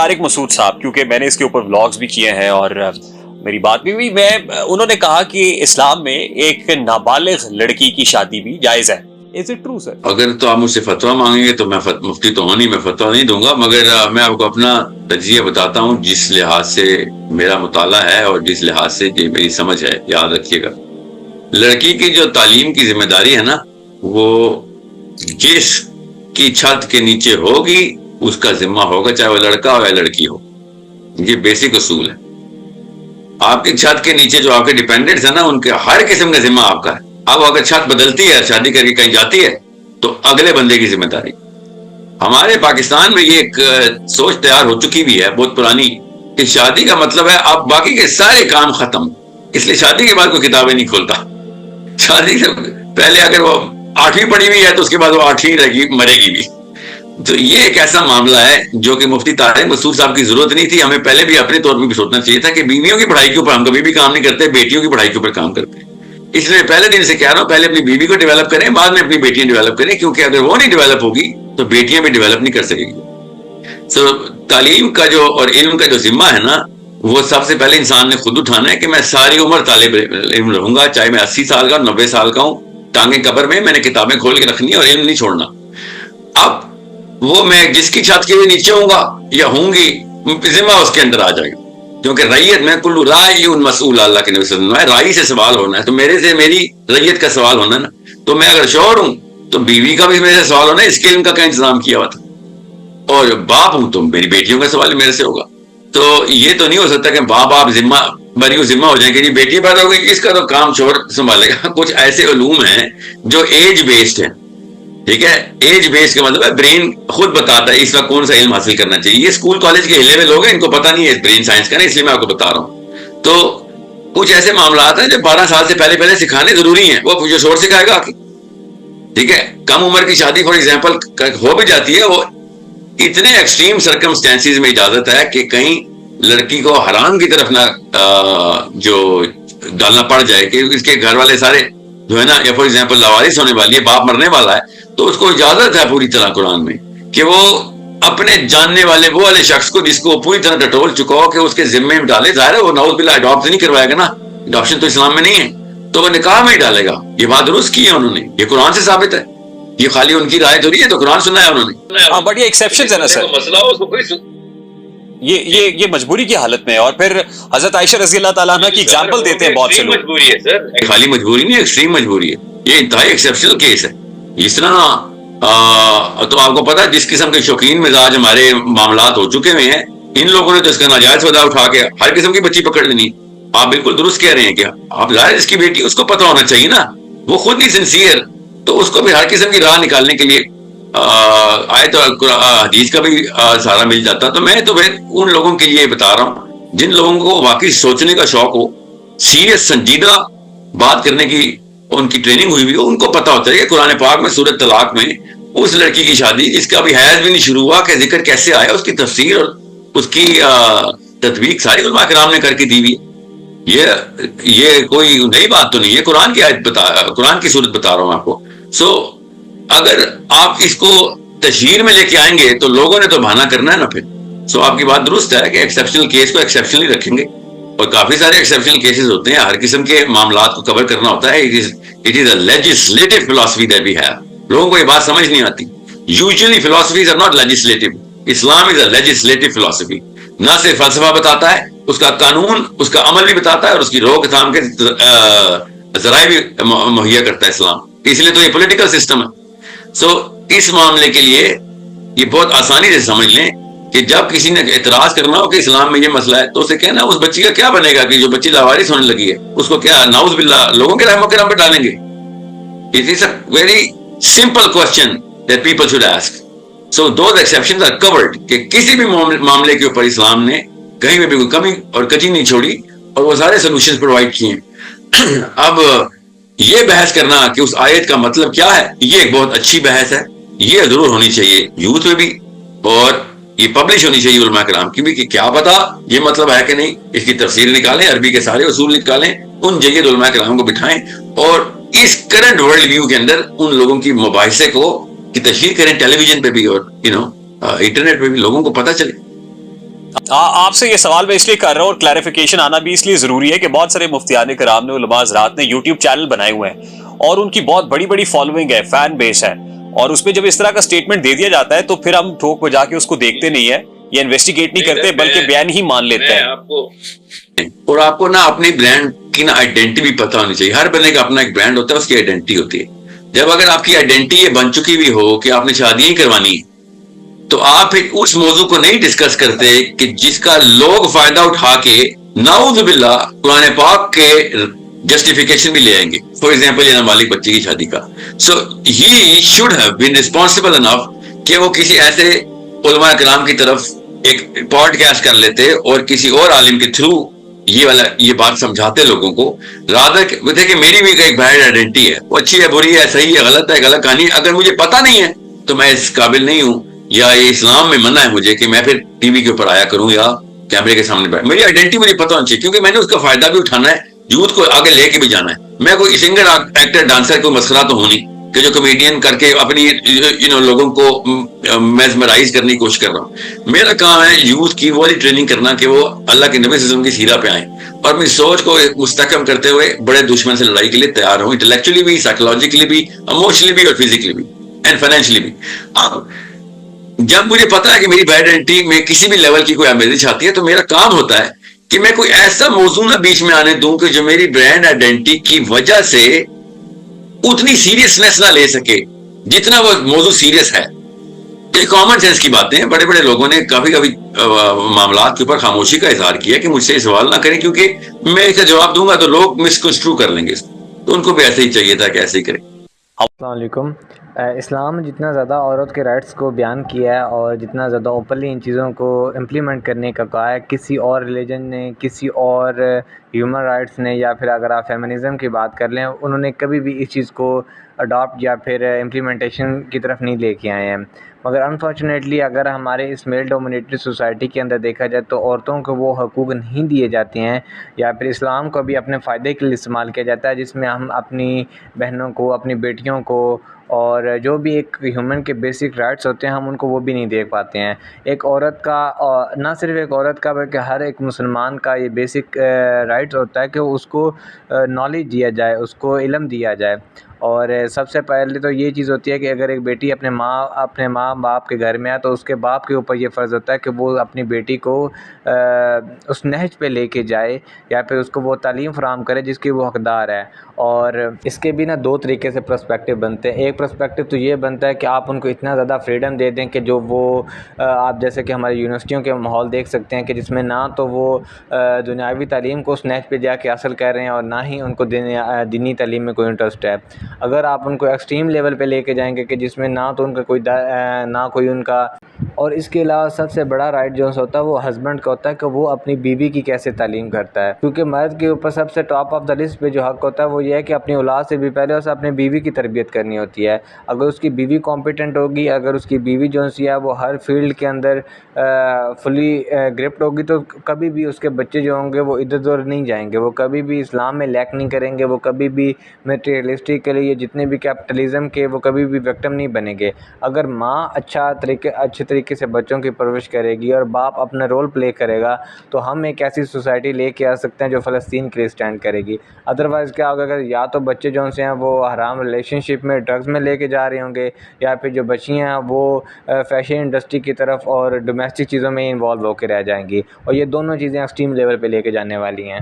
طارق مسعود صاحب, کیونکہ میں نے اس کے اوپر ولاگز بھی کیے ہیں اور میری بات بھی ہوئی, انہوں نے کہا کہ اسلام میں ایک نابالغ لڑکی کی شادی بھی جائز ہے. Is it true, sir? اگر تو آپ مجھ سے فتویٰ مانگیں گے تو میں مفتی تو ہوں نہیں, میں فتویٰ نہیں دوں گا, مگر میں آپ کو اپنا تجزیہ بتاتا ہوں جس لحاظ سے میرا مطالعہ ہے اور جس لحاظ سے یہ میری سمجھ ہے. یاد رکھیے گا, لڑکی کی جو تعلیم کی ذمہ داری ہے نا, وہ جس کی چھت کے نیچے ہوگی اس کا ذمہ ہوگا, چاہے وہ لڑکا ہو یا لڑکی ہو. یہ بیسک اصول ہے. آپ کی چھت کے نیچے جو آپ کے ڈیپینڈنٹس ہیں نا, ان کے ہر قسم کا ذمہ آپ کا ہے. اب اگر چھت بدلتی ہے, شادی کر کے کہیں جاتی ہے, تو اگلے بندے کی ذمہ داری. ہمارے پاکستان میں یہ ایک سوچ تیار ہو چکی بھی ہے بہت پرانی, کہ شادی کا مطلب ہے اب باقی کے سارے کام ختم, اس لیے شادی کے بعد کوئی کتابیں نہیں کھولتا. شادی سے پہلے اگر وہ 8ویں پڑھی ہوئی ہے تو اس کے بعد وہ 8ویں رہے گی, مرے گی بھی. تو یہ ایک ایسا معاملہ ہے جو کہ مفتی طارق مسعود صاحب کی ضرورت نہیں تھی. ہمیں پہلے بھی اپنے طور پر بھی سوچنا چاہیے تھا کہ بیویوں کی پڑھائی کے اوپر ہم کبھی بھی کام نہیں کرتے, بیٹیوں کی پڑھائی کے اوپر کام کرتے ہیں. اس لیے پہلے دن سے کہہ رہا ہوں, پہلے اپنی بیوی کو ڈیولپ کریں, بعد میں اپنی بیٹیاں ڈیولپ کریں, کیونکہ اگر وہ نہیں ڈیولپ ہوگی تو بیٹیاں بھی ڈیولپ نہیں کر سکے گی. سو تعلیم کا جو اور علم کا جو ذمہ ہے نا, وہ سب سے پہلے انسان نے خود اٹھانا ہے کہ میں ساری عمر طالب علم رہوں گا, چاہے میں 80 سال کا 90 سال کا ہوں, ٹانگیں قبر میں, میں نے کتابیں کھول کے رکھنی اور علم نہیں چھوڑنا. اب وہ میں جس کی چھت کے نیچے ہوں گا یا ہوں گی, ذمہ اس کے اندر آ جائے گا, کیونکہ ریت میں کل رائی مسئول, اللہ کے نبی صلی اللہ علیہ وسلم, رائی سے سوال ہونا ہے. تو میرے سے میری ریت کا سوال ہونا ہے نا. تو میں اگر شوہر ہوں تو بیوی کا بھی میرے سے سوال ہونا ہے, اس کے علم کا کیا انتظام کیا ہوا تھا. اور باپ ہوں تو میری بیٹیوں کا سوال میرے سے ہوگا. تو یہ تو نہیں ہو سکتا کہ باپ ذمہ بری ذمہ ہو جائیں کہ جی بیٹی پیدا ہو گئی, اس کا تو کام شوہر سنبھالے گا. کچھ ایسے علوم ہیں جو ایج بیسڈ ہیں, ٹھیک ہے. ایج بیس کا مطلب ہے برین خود بتاتا ہے اس وقت کون سا علم حاصل کرنا چاہیے. یہ اسکول کالج کے ہلے ہوئے لوگ ہیں, ان کو پتہ نہیں ہے برین سائنس کا نا, اس لیے میں آپ کو بتا رہا ہوں. تو کچھ ایسے معاملات ہیں جو 12 سال سے پہلے سکھانے ضروری ہیں, وہ جو شور سکھائے گا آگے, ٹھیک ہے. کم عمر کی شادی فار ایگزامپل ہو بھی جاتی ہے, وہ اتنے ایکسٹریم سرکمسٹینسز میں اجازت ہے کہ کہیں لڑکی کو حرام کی طرف نہ جو ڈالنا پڑ جائے, کہ اس کے گھر والے سارے جو ہے نا, یا فار ایگزامپل لاوارث ہونے والی ہے, باپ مرنے والا ہے, تو اس کو اجازت ہے پوری طرح قرآن میں کہ وہ اپنے جاننے والے وہ والے شخص کو جس کو پوری طرح ٹٹول چکا ہو کہ اس کے ذمے میں ڈالے. ظاہر ہے وہ نعوذ باللہ اڈاپٹ نہیں کروائے گا نا, اڈاپشن تو اسلام میں نہیں ہے, تو وہ نکاح میں ہی ڈالے گا. یہ بات درست کی ہے انہوں نے, یہ قرآن سے ثابت ہے, یہ خالی ان کی رائے تھوڑی ہے, تو قرآن سنا ہے انہوں نے. ہاں, بٹ یہ ایکسیپشنز ہے نا سر, مسئلہ ہو اس کو کوئی یہ مجبوری کی حالت میں. اور پھر حضرت عائشہ رضی اللہ تعالیٰ عنہ کی اگزامپل دیتے ہیں بہت سے لوگ. مجبوری ہے سر, خالی مجبوری نہیں, ایکسٹریم مجبوری ہے. یہ انتہائی ایکسیپشنل کیس ہے. اس طرح تو آپ کو پتا جس قسم کے شوقین مزاج ہمارے معاملات ہو چکے ہوئے ہیں, ان لوگوں نے تو اس کا ناجائز فائدہ اٹھا کے ہر قسم کی بچی پکڑ لینی. آپ بالکل درست کہہ رہے ہیں, کیا آپ ظاہر اس کی بیٹی, اس کو پتہ ہونا چاہیے نا, وہ خود نہیں سنسیئر, تو اس کو بھی ہر قسم کی راہ نکالنے کے لیے آیت اور حدیث کا بھی سہارا مل جاتا. تو میں تو ان لوگوں کے لیے بتا رہا ہوں جن لوگوں کو واقعی سوچنے کا شوق ہو, سیریس سنجیدہ بات کرنے کی ان کی ٹریننگ ہوئی ہو, ان کو پتا ہوتا ہے کہ قرآن پاک میں سورۃ طلاق میں اس لڑکی کی شادی جس کا ابھی حیض بھی نہیں شروع ہوا کہ ذکر کیسے آیا, اس کی تفسیر اور اس کی تطبیق ساری علماء کرام نے کر کے دی ہوئی. یہ کوئی نئی بات تو نہیں ہے, قرآن کی آیت قرآن کی صورت بتا رہا ہوں آپ کو. سو اگر آپ اس کو تشہیر میں لے کے آئیں گے تو لوگوں نے تو بہانہ کرنا ہے نا پھر. سو آپ کی بات درست ہے کہ ایکسیپشنل کیس کو ایکسیپشنل ہی رکھیں گے, اور کافی سارے ایکسیپشنل کیسز ہوتے ہیں, ہر قسم کے معاملات کو کور کرنا ہوتا ہے. It is a legislative philosophy that we have. لوگوں کو یہ بات سمجھ نہیں آتی. Usually philosophies are not legislative. Islam is a legislative philosophy. نہ صرف فلسفہ بتاتا ہے, اس کا قانون, اس کا عمل بھی بتاتا ہے, اور اس کی روک تھام کے ذرائع بھی مہیا کرتا ہے اسلام. اس لیے تو یہ پولیٹیکل سسٹم ہے. سو اس معاملے کے لیے یہ بہت آسانی سے سمجھ لیں کہ جب کسی نے اعتراض کرنا ہو کہ اسلام میں یہ مسئلہ ہے, تو اسے کہنا اس بچی کا کیا بنے گا کہ جو بچی لاوارث ہونے لگی ہے, اس کو کیا نعوذ باللہ لوگوں کے رحم و کرم پہ ڈالیں گے. It is a very simple question that people should ask. So those exceptions are covered, کہ کسی بھی معاملے کے اوپر اسلام نے کہیں میں بھی کوئی کمی اور کجی نہیں چھوڑی, اور وہ سارے سولوشنز پرووائڈ کیے ہیں. اب یہ بحث کرنا کہ اس آیت کا مطلب کیا ہے, یہ ایک بہت اچھی بحث ہے, یہ ضرور ہونی چاہیے یوتھ میں بھی, اور یہ پبلش ہونی چاہیے علماء کرام کی بھی, کہ کیا پتا یہ مطلب ہے کہ نہیں. اس کی تفسیر نکالیں, عربی کے سارے اصول نکالیں, ان جگہ علماء کرام کو بٹھائیں, اور اس کرنٹ ورلڈ ویو کے اندر ان لوگوں کی مباحثے کو کی تشہیر کریں ٹیلی ویژن پہ بھی, اور انٹرنیٹ پہ بھی لوگوں کو پتہ چلے. آپ سے یہ سوال میں اس لیے کر رہا ہوں اور کلیریفیکیشن آنا بھی اس لیے ضروری ہے کہ بہت سارے مفتیان کرام نے، علماء حضرات نے یوٹیوب چینل بنائے ہوئے ہیں اور ان کی بہت بڑی بڑی فالوئنگ ہے، فین بیس ہے، اور اس میں جب اس طرح کا سٹیٹمنٹ دے دیا جاتا ہے تو پھر ہم ٹھوک بجا کے اس کو دیکھتے نہیں ہے یا انویسٹیگیٹ نہیں کرتے بلکہ بیان ہی مان لیتے ہیں۔ اور آپ کو نا اپنی برانڈ کی نا آئیڈینٹی بھی پتہ ہونی چاہیے. ہر بندے کا اپنا ایک برانڈ ہوتا ہے، اس کی آئیڈینٹی ہوتی ہے. جب اگر آپ کی آئیڈینٹی یہ بن چکی بھی ہو کہ آپ نے شادیاں ہی کروانی ہیں تو آپ پھر اس موضوع کو نہیں ڈسکس کرتے کہ جس کا لوگ فائدہ اٹھا کے نعوذ باللہ قرآن پاک کے جسٹیفیکیشن بھی لے آئیں گے. فار ایگزامپل یہ نابالغ بچی کی شادی کا. So he should have been responsible enough کہ وہ کسی ایسے علماء کرام کی طرف ایک پوڈ کاسٹ کر لیتے اور کسی اور عالم کے تھرو یہ بات سمجھاتے لوگوں کو. رادر دیکھیں میری بھی ایک برانڈ آئیڈینٹی ہے، وہ اچھی ہے، بری ہے، صحیح ہے، غلط ہے، غلط کہانی. اگر مجھے پتہ نہیں ہے تو میں اس قابل نہیں ہوں، یا یہ اسلام میں منع ہے مجھے کہ میں پھر ٹی وی کے اوپر آیا کروں یا کیمرے کے سامنے بیٹھ. میری آئیڈینٹی مجھے پتہ ہونا چاہیے کیونکہ میں نے اس کا فائدہ بھی اٹھانا ہے، یوتھ کو آگے لے کے بھی جانا ہے. میں کوئی سنگر ایکٹر ڈانسر کوئی مسئلہ تو ہوں نہیں کہ جو کمیڈین کر کے اپنی لوگوں کو میزمرائز کرنے کی کوشش کر رہا ہوں. میرا کام ہے یوتھ کی وہ ٹریننگ کرنا کہ وہ اللہ کے نبی صلی اللہ علیہ وسلم کی سیرہ پہ آئیں اور اپنی سوچ کو مستحکم کرتے ہوئے بڑے دشمن سے لڑائی کے لیے تیار ہوں، انٹلیکچولی بھی، سائیکولوجیکلی بھی، ایموشنلی بھی اور فزیکلی بھی اینڈ فائنینشلی بھی. جب مجھے پتا ہے کہ میری آئیڈینٹی میں کسی بھی لیول کی کوئی آمیزش آتی ہے تو میرا کام ہوتا ہے کہ میں کوئی ایسا موضوع نہ بیچ میں آنے دوں کہ جو میری برانڈ آئیڈینٹی کی وجہ سے اتنی سیریسنس نہ لے سکے جتنا وہ موضوع سیریس ہے. یہ کامن سینس کی باتیں ہیں. بڑے بڑے لوگوں نے کافی معاملات کے اوپر خاموشی کا اظہار کیا کہ مجھ سے سوال نہ کریں کیونکہ میں اس کا جواب دوں گا تو لوگ مسکنسٹرو کر لیں گے، تو ان کو بھی ایسے ہی چاہیے تھا کہ ایسے ہی کریں. السلام علیکم. اسلام جتنا زیادہ عورت کے رائٹس کو بیان کیا ہے اور جتنا زیادہ اوپنلی ان چیزوں کو امپلیمنٹ کرنے کا کہا ہے، کسی اور ریلیجن نے، کسی اور ہیومن رائٹس نے، یا پھر اگر آپ فیمنزم کی بات کر لیں، انہوں نے کبھی بھی اس چیز کو اڈاپٹ یا پھر امپلیمنٹیشن کی طرف نہیں لے کے آئے ہیں. مگر انفارچونیٹلی اگر ہمارے اس میل ڈومینیٹڈ سوسائٹی کے اندر دیکھا جائے تو عورتوں کو وہ حقوق نہیں دیے جاتے ہیں، یا پھر اسلام کو بھی اپنے فائدے کے لیے استعمال کیا جاتا ہے، جس میں ہم اپنی بہنوں کو، اپنی بیٹیوں کو، اور جو بھی ایک ہیومن کے بیسک رائٹس ہوتے ہیں ہم ان کو وہ بھی نہیں دیکھ پاتے ہیں. ایک عورت کا، نہ صرف ایک عورت کا بلکہ ہر ایک مسلمان کا یہ بیسک رائٹس ہوتا ہے کہ اس کو نالج دیا جائے، اس کو علم دیا جائے. اور سب سے پہلے تو یہ چیز ہوتی ہے کہ اگر ایک بیٹی اپنے ماں باپ کے گھر میں ہے تو اس کے باپ کے اوپر یہ فرض ہوتا ہے کہ وہ اپنی بیٹی کو اس نہج پہ لے کے جائے یا پھر اس کو وہ تعلیم فراہم کرے جس کی وہ حقدار ہے. اور اس کے بھی نا دو طریقے سے پرسپیکٹیو بنتے ہیں. ایک پرسپیکٹیو تو یہ بنتا ہے کہ آپ ان کو اتنا زیادہ فریڈم دے دیں کہ جو وہ آپ جیسے کہ ہماری یونیورسٹیوں کے ماحول دیکھ سکتے ہیں کہ جس میں نہ تو وہ دنیاوی تعلیم کو اس نہج پہ جا کے حاصل کر رہے ہیں اور نہ ہی ان کو دینی تعلیم میں کوئی انٹرسٹ ہے. اگر آپ ان کو ایکسٹریم لیول پہ لے کے جائیں گے کہ جس میں نہ تو ان کا نہ کوئی ان کا، اور اس کے علاوہ سب سے بڑا رائٹ جو ہوتا ہے وہ ہسبینڈ کا ہوتا ہے کہ وہ اپنی بیوی کی کیسے تعلیم کرتا ہے. کیونکہ مرد کے اوپر سب سے ٹاپ آف دا لسٹ پہ جو حق ہوتا ہے وہ یہ ہے کہ اپنی اولاد سے بھی پہلے اسے اپنے بیوی کی تربیت کرنی ہوتی ہے. اگر اس کی بیوی کمپیٹنٹ ہوگی، اگر اس کی بیوی جو ہے وہ ہر فیلڈ کے اندر فلی گرفٹ ہوگی تو کبھی بھی اس کے بچے جو ہوں گے وہ ادھر ادھر نہیں جائیں گے، وہ کبھی بھی اسلام میں لیک نہیں کریں گے، وہ کبھی بھی میٹیریلسٹک کے لیے جتنے بھی کیپٹلزم کے وہ کبھی بھی وکٹم نہیں بنیں گے. اگر ماں اچھے طریقے سے بچوں کی پرورش کرے گی اور باپ اپنا رول پلے کرے گا تو ہم ایک ایسی سوسائٹی لے کے آ سکتے ہیں جو فلسطین کے لیے اسٹینڈ کرے گی. ادروائز کیا ہوگا، اگر یا تو بچے جو ہیں وہ حرام ریلیشن شپ میں ڈرگز میں لے کے جا رہے ہوں گے، یا پھر جو بچیاں ہیں وہ فیشن انڈسٹری کی طرف اور ڈومیسٹک چیزوں میں انوالو ہو کے رہ جائیں گی، اور یہ دونوں چیزیں ایکسٹریم لیول پہ لے کے جانے والی ہیں.